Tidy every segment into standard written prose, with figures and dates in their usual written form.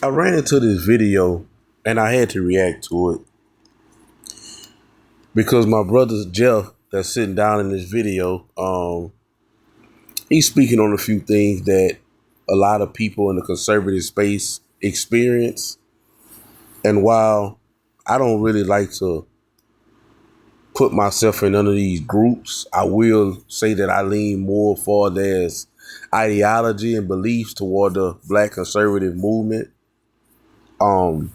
I ran into this video and I had to react to it because my brother Jeff, that's sitting down in this video, he's speaking on a few things that a lot of people in the conservative space experience. And while I don't really like to put myself in none of these groups, I will say that I lean more for there's ideology and beliefs toward the black conservative movement. Um,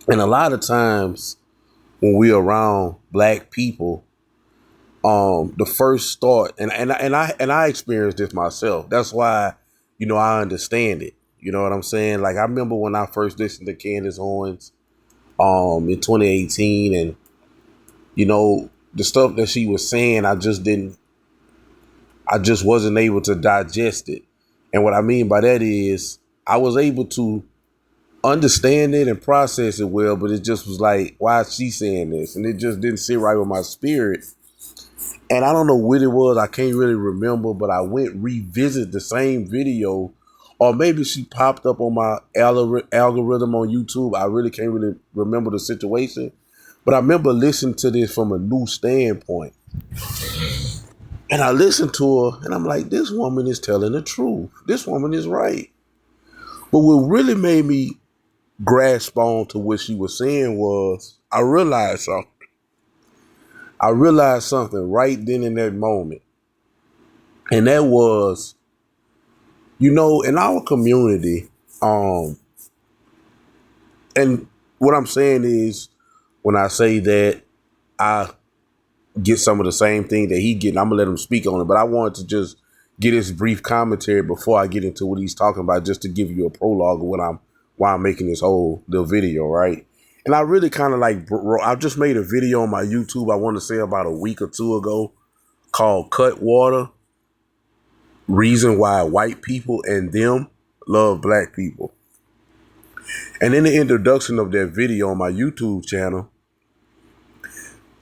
and a lot of times when we're around black people, the first thought, and I experienced this myself. That's why, I understand it. You know what I'm saying? Like I remember when I first listened to Candace Owens, in 2018, and the stuff that she was saying, I just wasn't able to digest it. And what I mean by that is I was able to understand it and process it well, but it just was like, why is she saying this? And it just didn't sit right with my spirit. And I don't know what it was. I can't really remember, but I went revisit the same video, or maybe she popped up on my algorithm on YouTube. I really can't really remember the situation, but I remember listening to this from a new standpoint. And I listened to her and I'm like, this woman is telling the truth. This woman is right. But what really made me grasp on to what she was saying was I realized something. I realized something right then in that moment. And that was, in our community, and what I'm saying is when I say that I get some of the same thing that he getting, I'm gonna let him speak on it. But I wanted to just get his brief commentary before I get into what he's talking about, just to give you a prologue of why I'm making this whole little video, right? And I really kind of I just made a video on my YouTube, I want to say about a week or two ago, called Cut Water, Reason Why White People and Them Love Black People. And in the introduction of that video on my YouTube channel,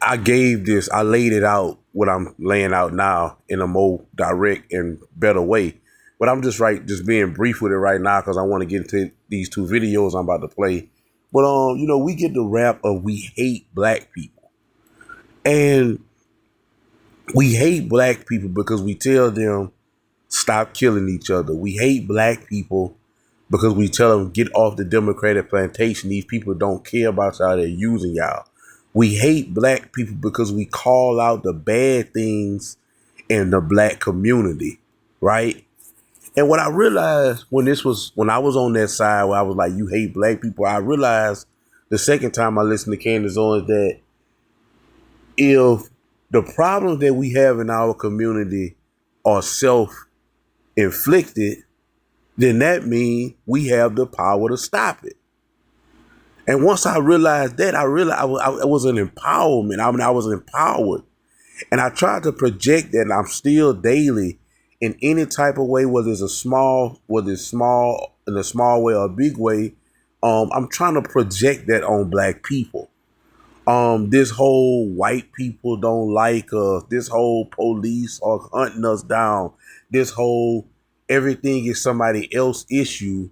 I laid it out what I'm laying out now in a more direct and better way. But I'm just being brief with it right now because I want to get into these two videos I'm about to play. But we get the rap of we hate black people. And we hate black people because we tell them stop killing each other. We hate black people because we tell them get off the Democratic plantation. These people don't care about y'all, they're using y'all. We hate black people because we call out the bad things in the black community, right? And what I realized when I was on that side where I was like, you hate black people, I realized the second time I listened to Candace Owens that if the problems that we have in our community are self-inflicted, then that means we have the power to stop it. And once I realized that, I realized I was an empowerment. I was empowered. And I tried to project that, and I'm still daily in any type of way, whether it's small in a small way or a big way. I'm trying to project that on black people. This whole white people don't like us. This whole police are hunting us down. This whole everything is somebody else's issue.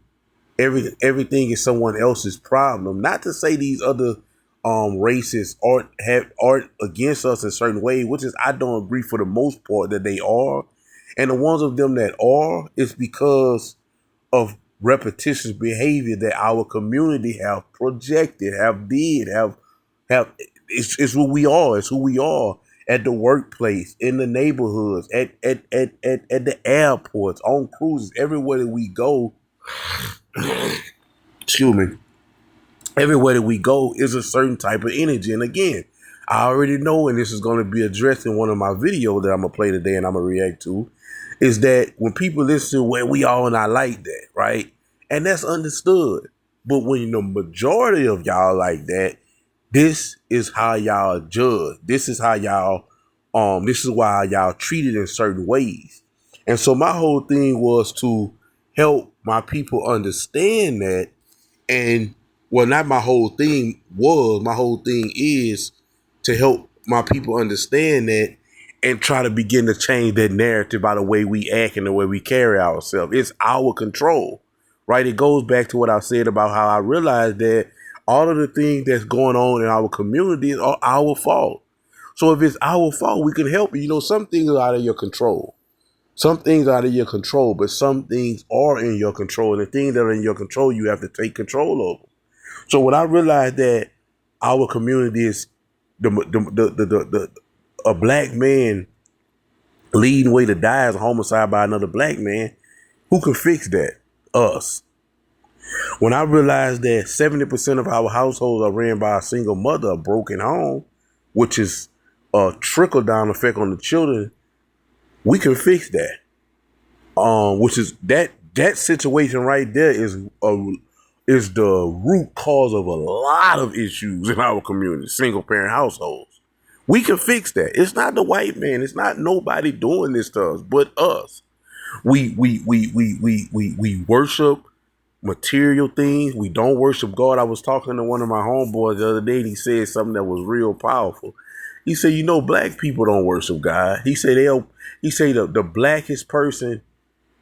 Everything is someone else's problem. Not to say these other races aren't against us in certain ways, which is I don't agree for the most part that they are. And the ones of them that are is because of repetitious behavior that our community have projected, have it's what we are. It's who we are at the workplace, in the neighborhoods, at the airports, on cruises, everywhere that we go. Excuse me. Everywhere that we go is a certain type of energy. And again, I already know, and this is going to be addressed in one of my videos that I'm going to play today and I'm going to react to, is that when people listen to where we are and I like that, right? And that's understood. But when the majority of y'all like that, this is how y'all judge. This is how this is why y'all treated in certain ways. And so my whole thing was to help my people understand that. And well, not my whole thing was, my whole thing is to help my people understand that and try to begin to change that narrative by the way we act and the way we carry ourselves. It's our control, right? It goes back to what I said about how I realized that all of the things that's going on in our community are our fault. So if it's our fault, we can help you. You know, some things are out of your control. Some things are out of your control, but some things are in your control. And the things that are in your control, you have to take control of. So when I realized that our community is the a black man leading way to die as a homicide by another black man, who can fix that? Us. When I realized that 70% of our households are ran by a single mother, a broken home, which is a trickle down effect on the children, we can fix that. Which is that situation right there is the root cause of a lot of issues in our community, single parent households. We can fix that. It's not the white man. It's not nobody doing this to us, but us. We worship material things. We don't worship God. I was talking to one of my homeboys the other day, and he said something that was real powerful. He said, you know, black people don't worship God. He said the blackest person,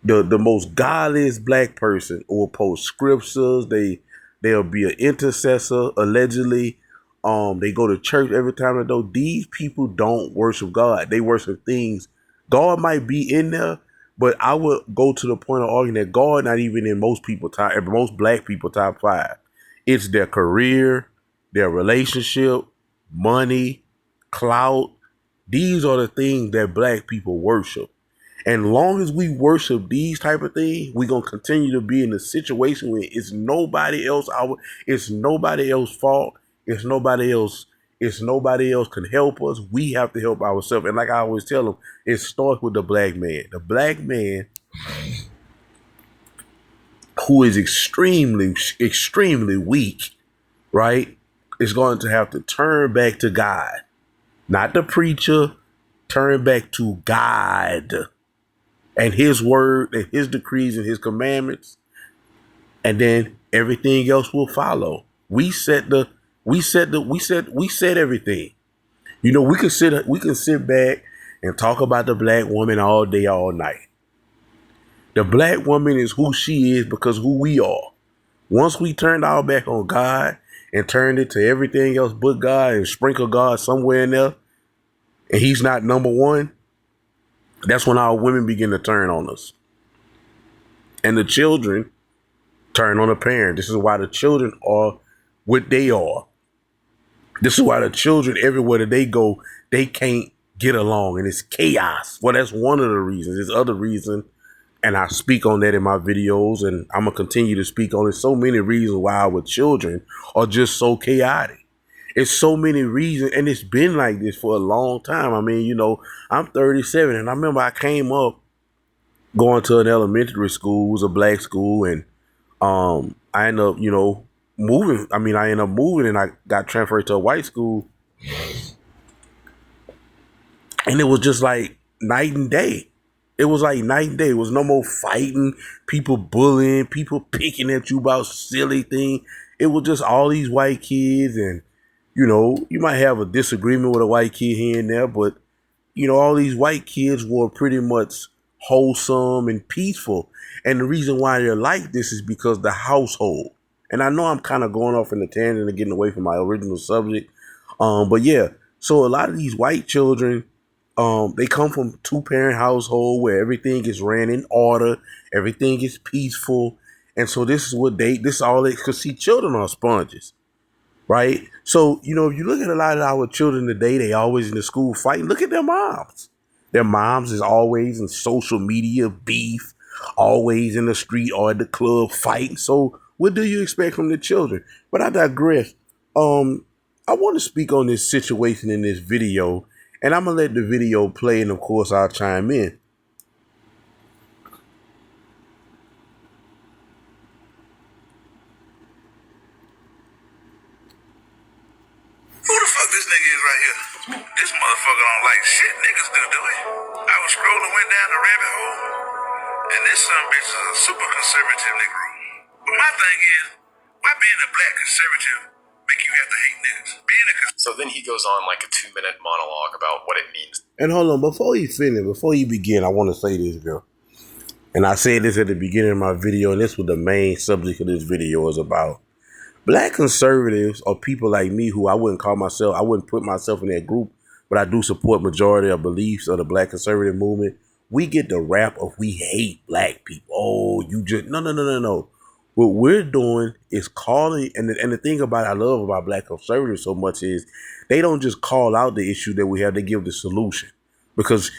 the most godliest black person will post scriptures. They'll be an intercessor, allegedly. They go to church every time they go. These people don't worship God. They worship things. God might be in there, but I would go to the point of arguing that God not even in most black people top 5. It's their career, their relationship, money, clout. These are the things that black people worship. And long as we worship these type of things, we're gonna continue to be in a situation where it's nobody else fault. It's nobody else can help us. We have to help ourselves. And like I always tell them, it starts with the black man. The black man who is extremely, extremely weak, right, is going to have to turn back to God. Not the preacher, turn back to God and his word and his decrees and his commandments, and then everything else will follow. We set everything. You know, we can sit back and talk about the black woman all day, all night. The black woman is who she is because who we are. Once we turned our back on God and turned it to everything else but God and sprinkle God somewhere in there, and he's not number one, that's when our women begin to turn on us. And the children turn on the parent. This is why the children are what they are. This is why the children, everywhere that they go, they can't get along and it's chaos. Well, that's one of the reasons. There's other reason, and I speak on that in my videos, and I'm going to continue to speak on it. So many reasons why our children are just so chaotic. It's so many reasons, and it's been like this for a long time. I mean, you know, I'm 37, and I remember I came up going to an elementary school. It was a black school, and I ended up, you know, moving. I ended up moving, and I got transferred to a white school, and it was just like night and day. It was like night and day. It was no more fighting, people bullying, people picking at you about silly things. It was just all these white kids, and you know, you might have a disagreement with a white kid here and there, but you know, all these white kids were pretty much wholesome and peaceful. And the reason why they're like this is because the household. And I know I'm kind of going off in the tangent and getting away from my original subject. But yeah, so a lot of these white children, they come from 2-parent household where everything is ran in order, everything is peaceful. And so this is all they, because see, children are sponges. Right? So, you know, if you look at a lot of our children today, they always in the school fighting. Look at their moms. Their moms is always in social media beef, always in the street or at the club fighting. So what do you expect from the children? But I digress. I want to speak on this situation in this video, and I'm going to let the video play, and of course I'll chime in. Who the fuck this nigga is right here? This motherfucker don't like shit niggas do it? I was scrolling, went down the rabbit hole, and this son bitch is a super conservative nigga. But my thing is, why being a black conservative make you have to hate niggas? So then he goes on like a 2-minute monologue about what it means. And hold on, before you begin, I want to say this, girl. And I said this at the beginning of my video, and this was the main subject of this video is about black conservatives or people like me who I wouldn't put myself in that group, but I do support majority of beliefs of the black conservative movement. We get the rap of we hate black people. Oh, you just, no. What we're doing is calling, and the thing about I love about black conservatives so much is they don't just call out the issue that we have, they give the solution. Because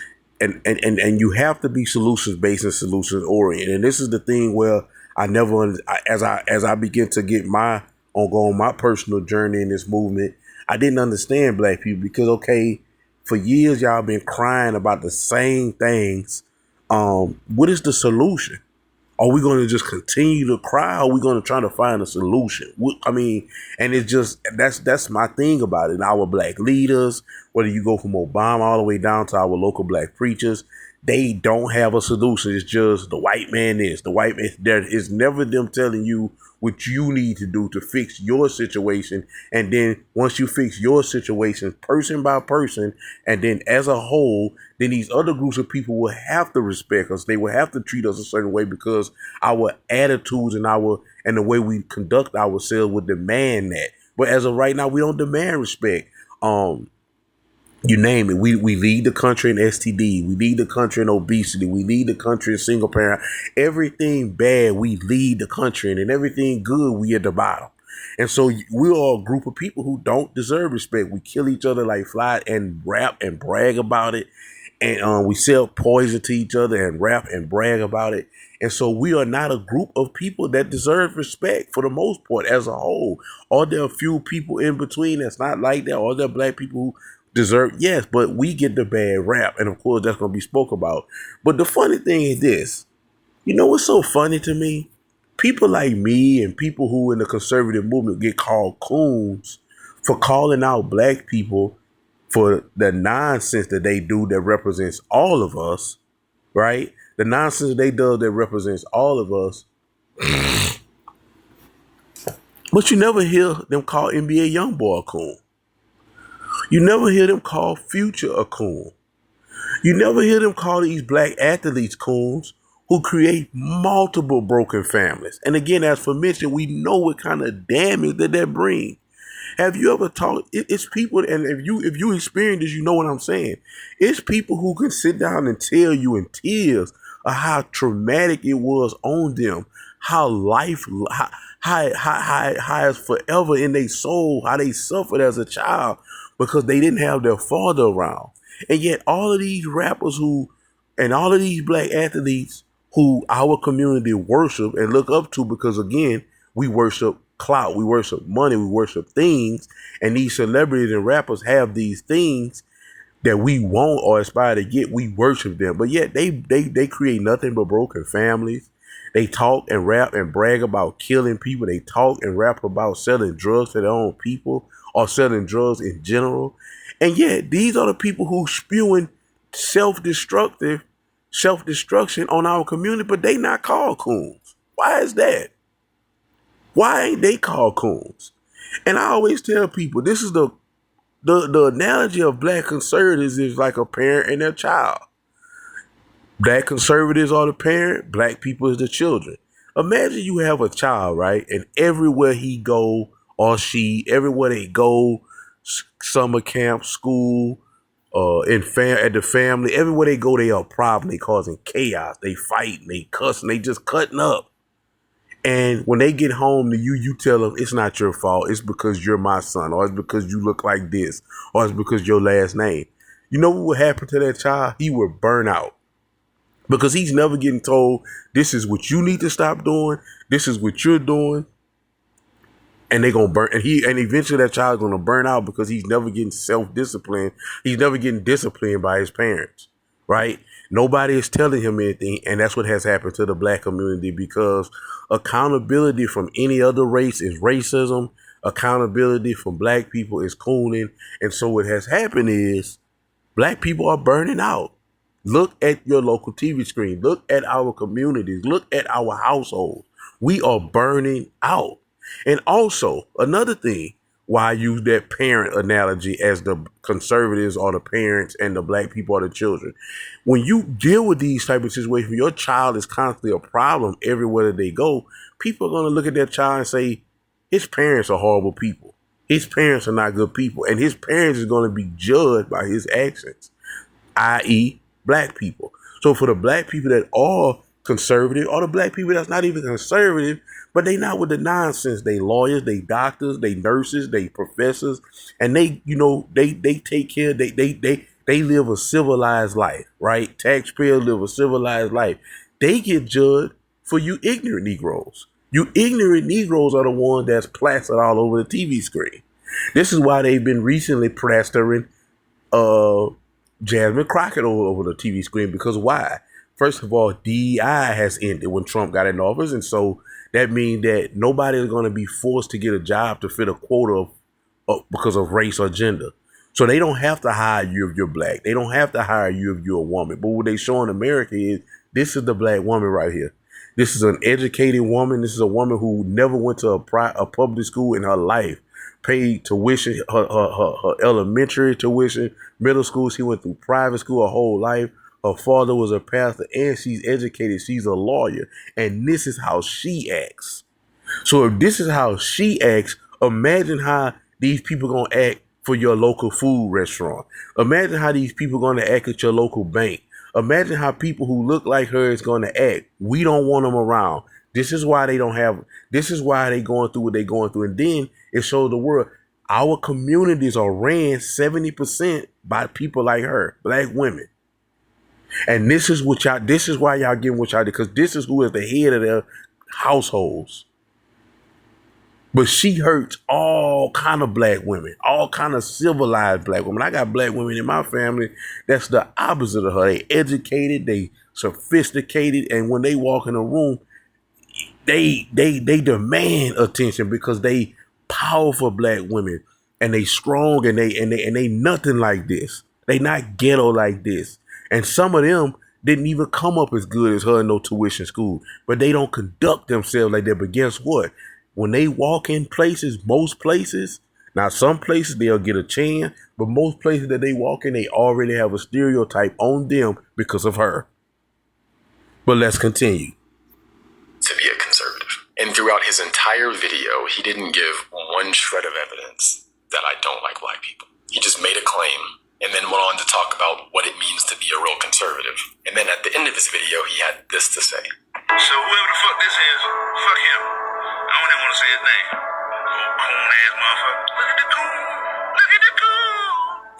and you have to be solutions based and solutions oriented. And this is the thing where as I begin to get go on my personal journey in this movement, I didn't understand black people because okay, for years y'all been crying about the same things. What is the solution? Are we going to just continue to cry? Or are we going to try to find a solution? I mean, and it's just, that's my thing about it. And our black leaders, whether you go from Obama all the way down to our local black preachers, they don't have a solution. It's just the white man is, the white man, there is never them telling you what you need to do to fix your situation. And then once you fix your situation person by person, and then as a whole, then these other groups of people will have to respect us. They will have to treat us a certain way because our attitudes and the way we conduct ourselves would demand that. But as of right now, we don't demand respect. You name it. We lead the country in STD. We lead the country in obesity. We lead the country in single parent. Everything bad, we lead the country in, and everything good, we at the bottom. And so we are a group of people who don't deserve respect. We kill each other like flies and rap and brag about it. And we sell poison to each other and rap and brag about it. And so we are not a group of people that deserve respect for the most part as a whole. Are there a few people in between that's not like that? Are there black people who deserve? Yes, but we get the bad rap. And of course, that's going to be spoke about. But the funny thing is this. You know what's so funny to me? People like me and people who in the conservative movement get called coons for calling out black people for the nonsense that they do that represents all of us, right? The nonsense they do that represents all of us. But you never hear them call NBA Youngboy a coon. You never hear them call Future a coon. You never hear them call these black athletes coons who create multiple broken families. And again, as for mentioned, we know what kind of damage that brings. Have you ever talked? It's people, and if you experience this, you know what I'm saying. It's people who can sit down and tell you in tears of how traumatic it was on them, how life, how it's forever in their soul, how they suffered as a child because they didn't have their father around. And yet all of these rappers and all of these black athletes who our community worship and look up to because, again, we worship clout, we worship money, we worship things, and these celebrities and rappers have these things that we want or aspire to get. We worship them, but yet they create nothing but broken families. They talk and rap and brag about killing people. They talk and rap about selling drugs to their own people or selling drugs in general. And yet these are the people who spewing self-destruction on our community, but they not called coons. Why is that? Why ain't they called coons? And I always tell people, this is the analogy of black conservatives is like a parent and their child. Black conservatives are the parent, black people is the children. Imagine you have a child, right? And everywhere he go or she, everywhere they go, summer camp, school, at the family, everywhere they go, they are a problem. They causing chaos. They fighting, they cussing, they just cutting up. And when they get home to you, you tell them it's not your fault. It's because you're my son, or it's because you look like this, or it's because your last name. You know what would happen to that child? He would burn out because he's never getting told this is what you need to stop doing. This is what you're doing. And they're gonna burn, and eventually that child's gonna burn out because he's never getting self-disciplined. He's never getting disciplined by his parents, right? Nobody is telling him anything, and that's what has happened to the black community because accountability from any other race is racism. Accountability from black people is cooning, and so what has happened is black people are burning out. Look at your local TV screen. Look at our communities. Look at our households. We are burning out. And also, another thing, why I use that parent analogy as the conservatives are the parents and the black people are the children. When you deal with these type of situations, your child is constantly a problem everywhere that they go. People are going to look at that child and say, his parents are horrible people. His parents are not good people. And his parents is going to be judged by his actions, i.e. black people. So for the black people that are conservative, or the black people that's not even conservative, but they not with the nonsense. They lawyers, they doctors, they nurses, they professors, and they, they take care. They live a civilized life, right? Taxpayers live a civilized life. They get judged for you ignorant Negroes. You ignorant Negroes are the ones that's plastered all over the TV screen. This is why they've been recently plastering Jasmine Crockett over the TV screen, because why? First of all, DEI has ended when Trump got in office, and so that means that nobody is going to be forced to get a job to fit a quota because of race or gender. So they don't have to hire you if you're black. They don't have to hire you if you're a woman. But what they show in America is this is the black woman right here. This is an educated woman. This is a woman who never went to a public school in her life. Paid tuition, her elementary tuition, middle school. She went through private school her whole life. Her father was a pastor, and she's educated. She's a lawyer. And this is how she acts. So if this is how she acts, imagine how these people going to act for your local food restaurant. Imagine how these people going to act at your local bank. Imagine how people who look like her is going to act. We don't want them around. This is why they going through what they're going through. And then it shows the world our communities are ran 70% by people like her, black women. And this is why y'all getting what y'all did, because this is who is the head of their households. But she hurts all kind of black women, all kind of civilized black women. I got black women in my family that's the opposite of her. They educated, they sophisticated, and when they walk in a room, they demand attention because they powerful black women, and they strong, and they nothing like this. They not ghetto like this. And some of them didn't even come up as good as her in no tuition school, but they don't conduct themselves like that. But guess what? When they walk in places, most places, now some places they'll get a chance, but most places that they walk in, they already have a stereotype on them because of her. But let's continue. To be a conservative. And throughout his entire video, he didn't give one shred of evidence that I don't like black people. He just made a claim and then went on to talk about what it means to be a real conservative. And then at the end of his video, he had this to say. So whoever the fuck this is, fuck him. I don't even want to say his name. Old coon ass motherfucker. Look at the coon. Look at the coon.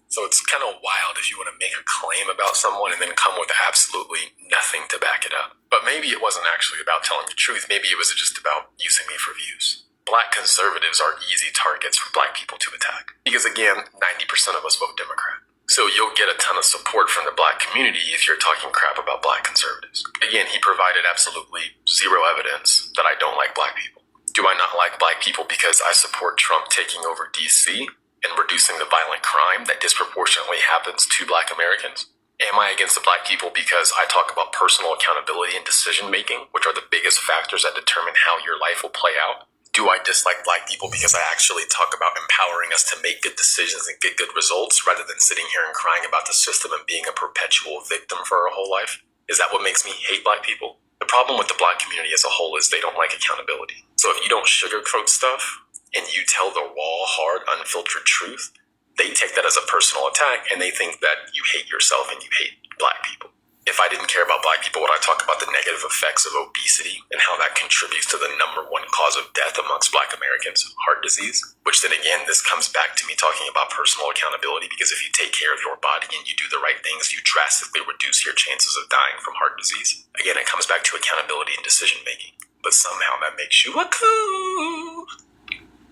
So it's kind of wild if you want to make a claim about someone and then come with absolutely nothing to back it up. But maybe it wasn't actually about telling the truth. Maybe it was just about using me for views. Black conservatives are easy targets for black people to attack. Because again, 90% of us vote Democrat. So you'll get a ton of support from the black community if you're talking crap about black conservatives. Again, he provided absolutely zero evidence that I don't like black people. Do I not like black people because I support Trump taking over DC and reducing the violent crime that disproportionately happens to black Americans? Am I against the black people because I talk about personal accountability and decision making, which are the biggest factors that determine how your life will play out? Do I dislike black people because I actually talk about empowering us to make good decisions and get good results rather than sitting here and crying about the system and being a perpetual victim for our whole life? Is that what makes me hate black people? The problem with the black community as a whole is they don't like accountability. So if you don't sugarcoat stuff and you tell the raw, hard, unfiltered truth, they take that as a personal attack and they think that you hate yourself and you hate black people. If I didn't care about black people, would I talk about the negative effects of obesity and how that contributes to the #1 cause of death amongst black Americans, heart disease? Which then again, this comes back to me talking about personal accountability, because if you take care of your body and you do the right things, you drastically reduce your chances of dying from heart disease. Again, it comes back to accountability and decision making. But somehow that makes you a cool.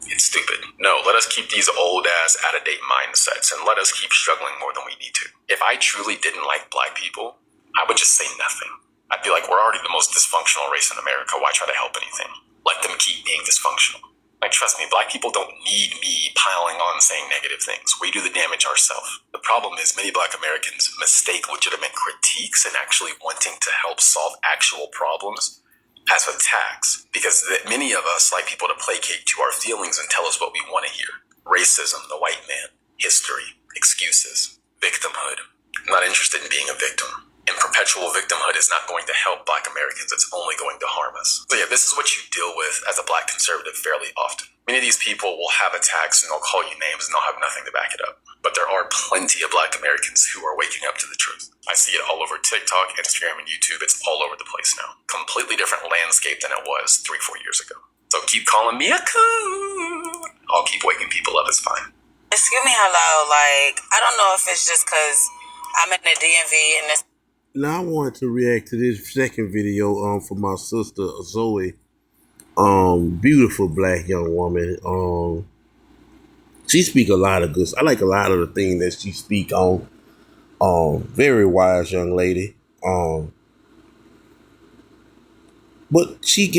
It's stupid. No, let us keep these old-ass, out-of-date mindsets and let us keep struggling more than we need to. If I truly didn't like black people, I would just say nothing. I'd be like, we're already the most dysfunctional race in America. Why try to help anything? Let them keep being dysfunctional. Like, trust me, black people don't need me piling on saying negative things. We do the damage ourselves. The problem is many black Americans mistake legitimate critiques and actually wanting to help solve actual problems as attacks, because many of us like people to placate to our feelings and tell us what we want to hear. Racism, the white man. History, excuses, victimhood. I'm not interested in being a victim. And perpetual victimhood is not going to help Black Americans. It's only going to harm us. So yeah, this is what you deal with as a Black conservative fairly often. Many of these people will have attacks and they'll call you names and they'll have nothing to back it up. But there are plenty of Black Americans who are waking up to the truth. I see it all over TikTok, Instagram, and YouTube. It's all over the place now. Completely different landscape than it was 3-4 years ago. So keep calling me a coon. I'll keep waking people up. It's fine. Excuse me, hello. Like, I don't know if it's just because I'm in the DMV and this. Now I wanted to react to this second video for my sister Zoe. Beautiful Black young woman. She speak a lot of good. I like a lot of the things that she speak on. Very wise young lady. But she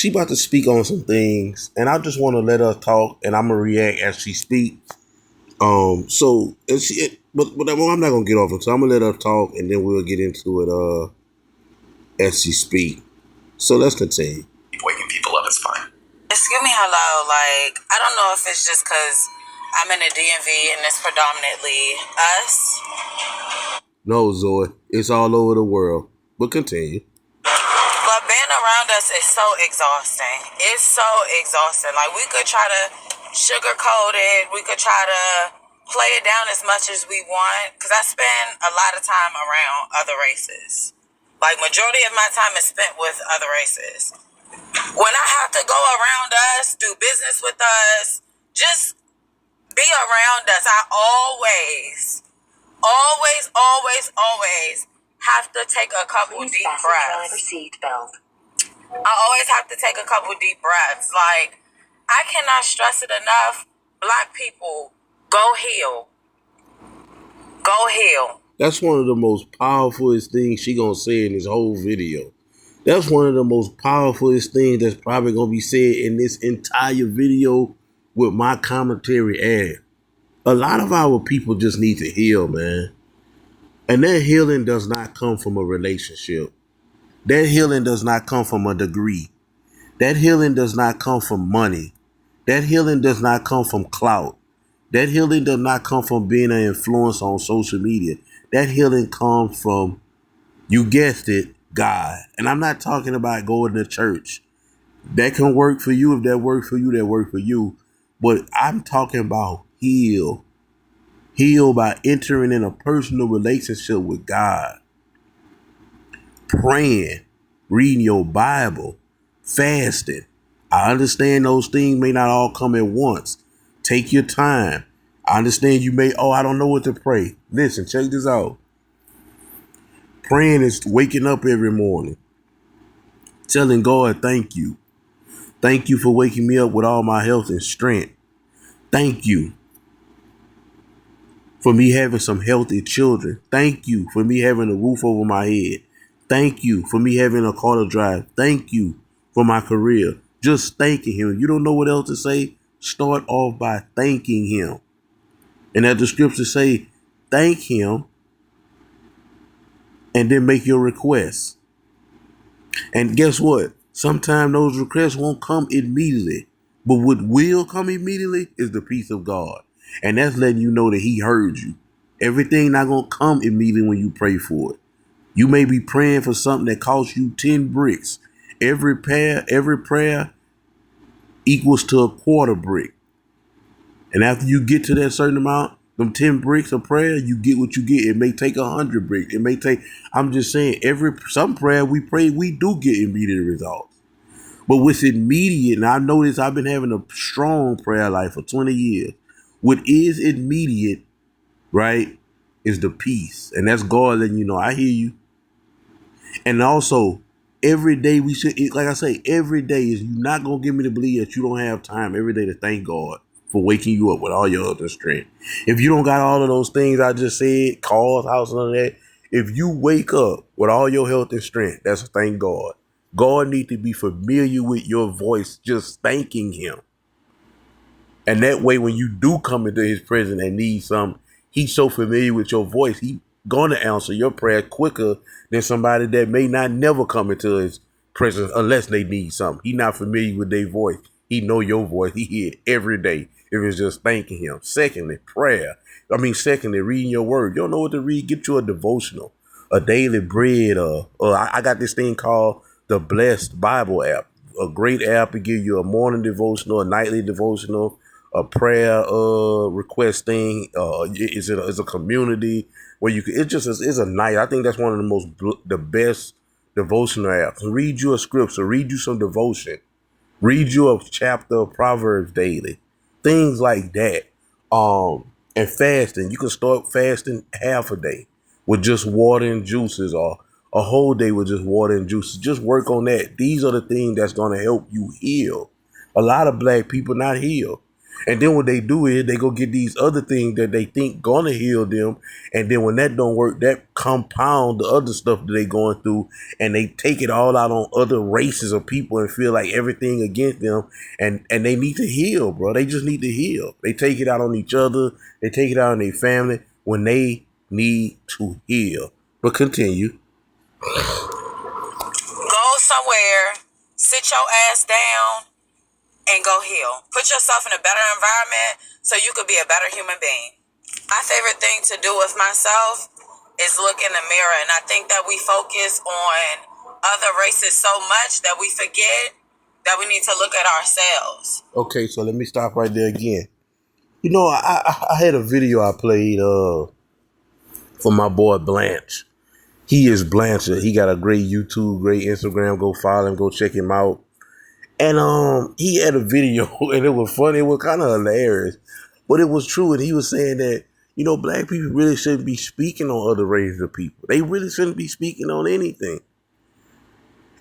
about to speak on some things, and I just want to let her talk, and I'm gonna react as she speaks. But I'm not gonna get off until I'm gonna let her talk, and then we'll get into it as she speak. So let's continue. Waking people up is fine. Excuse me, hello. Like, I don't know if it's just because I'm in the DMV and it's predominantly us. No, Zoe, it's all over the world. But continue. But being around us is so exhausting. It's so exhausting. Like, we could try to sugarcoat it. We could try to play it down as much as we want. Because I spend a lot of time around other races. Like, majority of my time is spent with other races. When I have to go around us, do business with us, just be around us, I always have to take a couple deep breaths. I always have to take a couple deep breaths. Like, I cannot stress it enough. Black people, go heal. Go heal. That's one of the most powerfulest things she gonna say in this whole video. That's one of the most powerfulest things that's probably gonna be said in this entire video with my commentary added. A lot of our people just need to heal, man. And that healing does not come from a relationship. That healing does not come from a degree. That healing does not come from money. That healing does not come from clout. That healing does not come from being an influence on social media. That healing comes from, you guessed it, God. And I'm not talking about going to church. That can work for you. If that works for you, that works for you. But I'm talking about heal. Heal by entering in a personal relationship with God. Praying, reading your Bible, fasting. I understand those things may not all come at once. Take your time. I understand you may, I don't know what to pray. Listen, check this out. Praying is waking up every morning, telling God, thank you. Thank you for waking me up with all my health and strength. Thank you for me having some healthy children. Thank you for me having a roof over my head. Thank you for me having a car to drive. Thank you for my career. Just thanking him. If you don't know what else to say, start off by thanking him. And as the scriptures say, thank him and then make your requests. And guess what? Sometimes those requests won't come immediately. But what will come immediately is the peace of God. And that's letting you know that he heard you. Everything not going to come immediately when you pray for it. You may be praying for something that costs you 10 bricks. Every prayer equals to a quarter brick. And after you get to that certain amount, them 10 bricks of prayer, you get what you get. It may take 100 bricks. It may take, I'm just saying, some prayer we pray, we do get immediate results. But what's immediate, and I noticed I've been having a strong prayer life for 20 years. What is immediate, right, is the peace. And that's God letting you know, I hear you. And also, every day we should, like I say, every day is you're not going to get me to believe that you don't have time every day to thank God for waking you up with all your other strength. If you don't got all of those things I just said, cars, house, none of that, if you wake up with all your health and strength, that's a thank God. God needs to be familiar with your voice, just thanking him. And that way, when you do come into his presence and need something, he's so familiar with your voice, he's going to answer your prayer quicker than somebody that may not never come into his presence unless they need something. He's not familiar with their voice. He know your voice. He hear it every day. If it's just thanking him. Secondly, prayer. Secondly, reading your word. You don't know what to read, get you a devotional, a daily bread. I got this thing called the Blessed Bible app. A great app to give you a morning devotional, a nightly devotional, a prayer request thing. It's a community where you can. It's a night. I think that's one of the best devotional apps. Read you a scripture. Read you some devotion. Read you a chapter of Proverbs daily. Things like that. And fasting. You can start fasting half a day with just water and juices, or a whole day with just water and juices. Just work on that. These are the things that's going to help you heal. A lot of black people not healed. And then what they do is they go get these other things that they think gonna heal them. And then when that don't work, that compound the other stuff that they going through, and they take it all out on other races of people and feel like everything against them. And they need to heal, bro. They just need to heal. They take it out on each other. They take it out on their family when they need to heal. But continue. Go somewhere, sit your ass down, and go heal. Put yourself in a better environment so you could be a better human being. My favorite thing to do with myself is look in the mirror, and I think that we focus on other races so much that we forget that we need to look at ourselves. Okay, so let me stop right there again. You know, I had a video I played for my boy Blanche. He is Blanchard. He got a great YouTube, great Instagram. Go follow him. Go check him out. And he had a video, and it was funny. It was kind of hilarious, but it was true. And he was saying that, black people really shouldn't be speaking on other races of people. They really shouldn't be speaking on anything.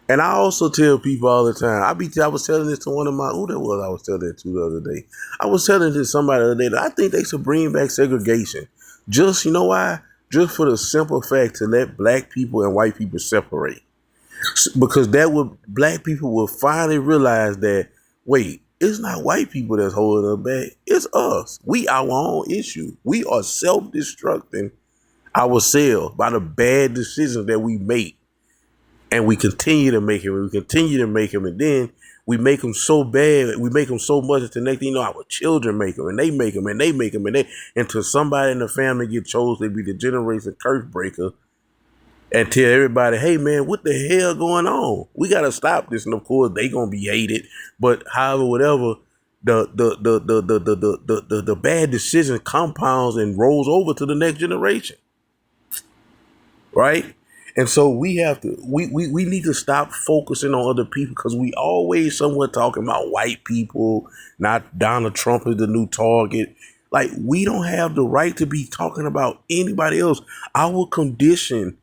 And I also tell people all the time, I was telling this to one of my, who that was I was telling it to the other day. I was telling it to somebody the other day that I think they should bring back segregation. Just, you know why? Just for the simple fact to let black people and white people separate. Because black people will finally realize that, wait, it's not white people that's holding us back. It's us. We our own issue. We are self-destructing ourselves by the bad decisions that we make. And we continue to make them. We continue to make them. And then we make them so bad. We make them so much that the next thing you know, our children make them. And they make them. And they make them. Until somebody in the family get chosen to be the generation curse breaker. And tell everybody, hey man, what the hell going on? We gotta stop this. And of course, they gonna be hated. But however, whatever, the bad decision compounds and rolls over to the next generation, right? And so we have to, we need to stop focusing on other people, because we always somewhere talking about white people. Not Donald Trump is the new target. Like, we don't have the right to be talking about anybody else. Our condition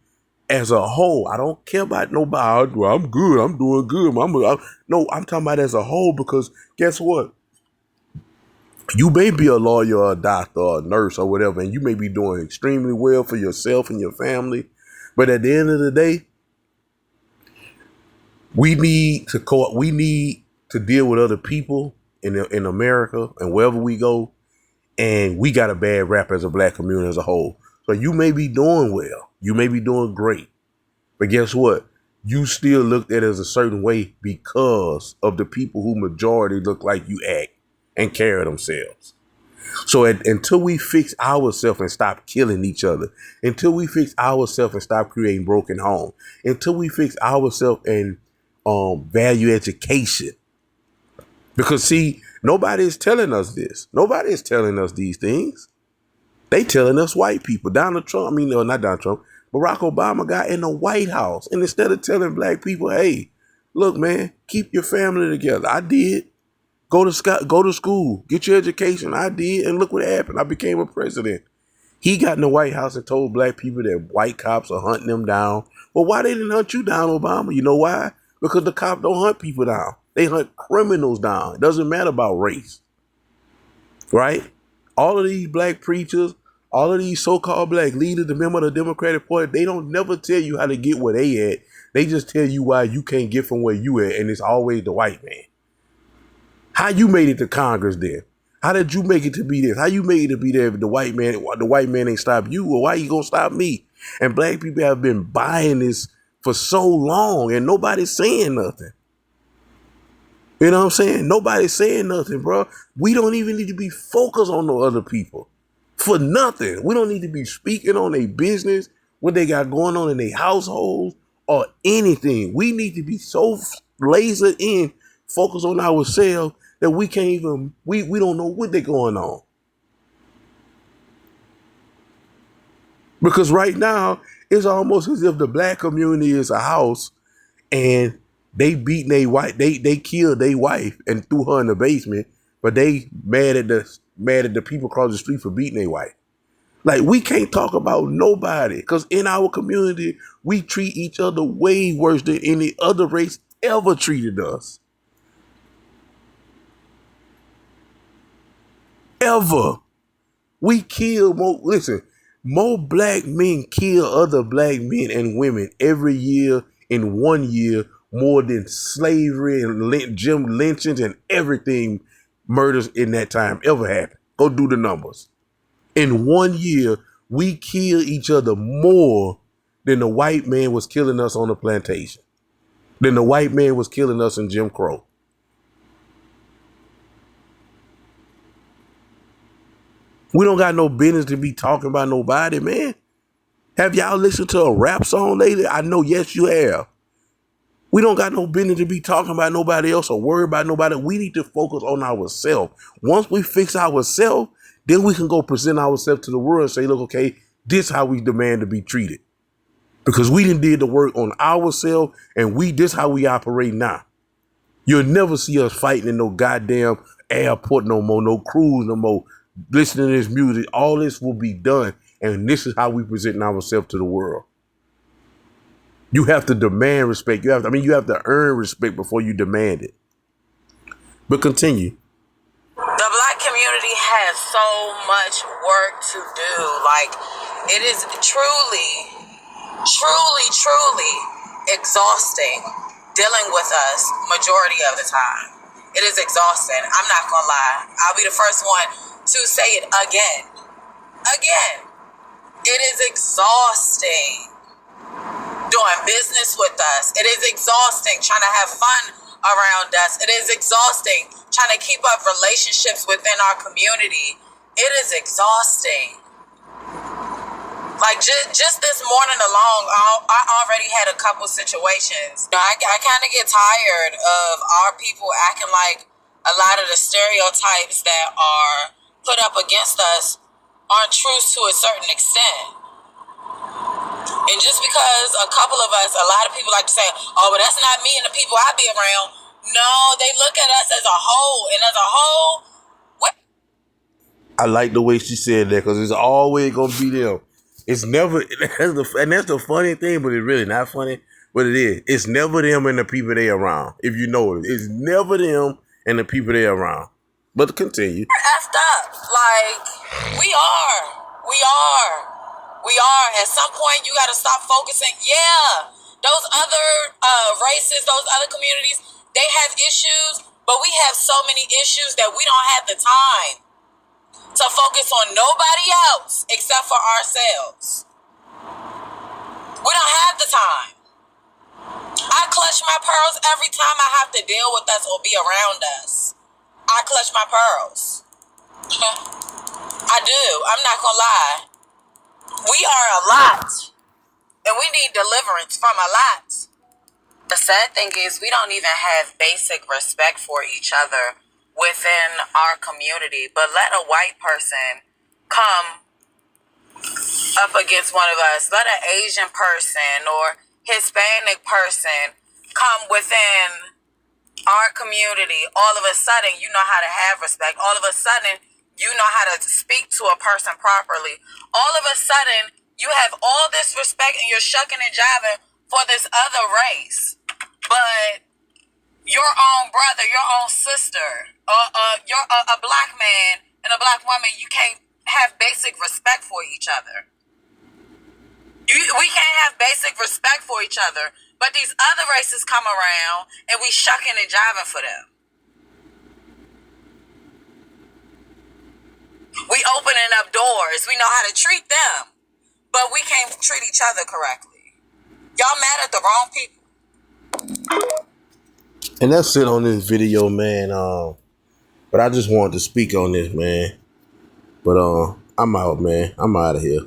as a whole, I don't care about nobody. Well, I'm good. I'm doing good. No, I'm talking about as a whole, because guess what? You may be a lawyer or a doctor or a nurse or whatever, and you may be doing extremely well for yourself and your family. But at the end of the day, we need to deal with other people in America and wherever we go. And we got a bad rap as a black community as a whole. So you may be doing well. You may be doing great. But guess what? You still looked at it as a certain way because of the people who majority look like you act and carry themselves. So until we fix ourselves and stop killing each other, until we fix ourselves and stop creating broken homes, until we fix ourselves and value education. Because see, nobody is telling us this. Nobody is telling us these things. They telling us white people. Donald Trump, not Donald Trump, Barack Obama got in the White House. And instead of telling black people, hey, look, man, keep your family together. I did. Go to school. Get your education. I did. And look what happened. I became a president. He got in the White House and told black people that white cops are hunting them down. Well, why they didn't hunt you down, Obama? You know why? Because the cops don't hunt people down. They hunt criminals down. It doesn't matter about race. Right? All of these black preachers, all of these so-called black leaders, the member of the Democratic Party, they don't never tell you how to get where they at. They just tell you why you can't get from where you at, and it's always the white man. How you made it to Congress then? How did you make it to be this? How you made it to be there if the white man ain't stop you? Well, why you gonna stop me? And black people have been buying this for so long, and nobody's saying nothing. You know what I'm saying? Nobody's saying nothing, bro. We don't even need to be focused on no other people for nothing. We don't need to be speaking on their business, what they got going on in their households or anything. We need to be so lasered in, focused on ourselves that we can't even, we don't know what they're going on. Because right now, it's almost as if the black community is a house and they beating their wife, they killed their wife and threw her in the basement, but they mad at the people across the street for beating their wife. Like, we can't talk about nobody because in our community, we treat each other way worse than any other race ever treated us. Ever. We kill more black men kill other black men and women every year in 1 year more than slavery and lynchings and everything murders in that time ever happened. Go do the numbers. In 1 year, we kill each other more than the white man was killing us on the plantation, than the white man was killing us in Jim Crow. We don't got no business to be talking about nobody, man. Have y'all listened to a rap song lately? I know, yes, you have. We don't got no business to be talking about nobody else or worry about nobody. We need to focus on ourselves. Once we fix ourselves, then we can go present ourselves to the world and say, look, okay, this is how we demand to be treated. Because we didn't did the work on ourselves and this how we operate now. You'll never see us fighting in no goddamn airport no more, no cruise no more, listening to this music. All this will be done. And this is how we present ourselves to the world. You have to demand respect. You have to earn respect before you demand it. But continue. The black community has so much work to do. Like, it is truly exhausting dealing with us majority of the time. It is exhausting. I'm not gonna lie. I'll be the first one to say it again. It is exhausting doing business with us. It is exhausting trying to have fun around us. It is exhausting trying to keep up relationships within our community. It is exhausting. Like, just this morning alone, I already had a couple situations. I kind of get tired of our people acting like a lot of the stereotypes that are put up against us aren't true to a certain extent. And just because a couple of us, a lot of people like to say, oh, but that's not me and the people I be around. No, they look at us as a whole. And as a whole, I like the way she said that because it's always going to be them. It's never, and that's the funny thing, but it's really not funny, but it is. It's never them and the people they around. If you know it, it's never them and the people they around. But continue. Effed up. Like, we are. At some point, you got to stop focusing. Yeah, those other races, those other communities, they have issues, but we have so many issues that we don't have the time to focus on nobody else except for ourselves. We don't have the time. I clutch my pearls every time I have to deal with us or be around us. I clutch my pearls. I do. I'm not gonna lie. We are a lot, and we need deliverance from a lot. The sad thing is we don't even have basic respect for each other within our community. But let a white person come up against one of us. Let an Asian person or Hispanic person come within our community. All of a sudden, you know how to have respect. All of a sudden, you know how to speak to a person properly. All of a sudden, you have all this respect and you're shucking and jiving for this other race. But your own brother, your own sister, you're a black man and a black woman, you can't have basic respect for each other. We can't have basic respect for each other, but these other races come around and we shucking and jiving for them. We opening up doors. We know how to treat them, but we can't treat each other correctly. Y'all mad at the wrong people. And that's it on this video, man. But I just wanted to speak on this, man. But I'm out, man. I'm out of here.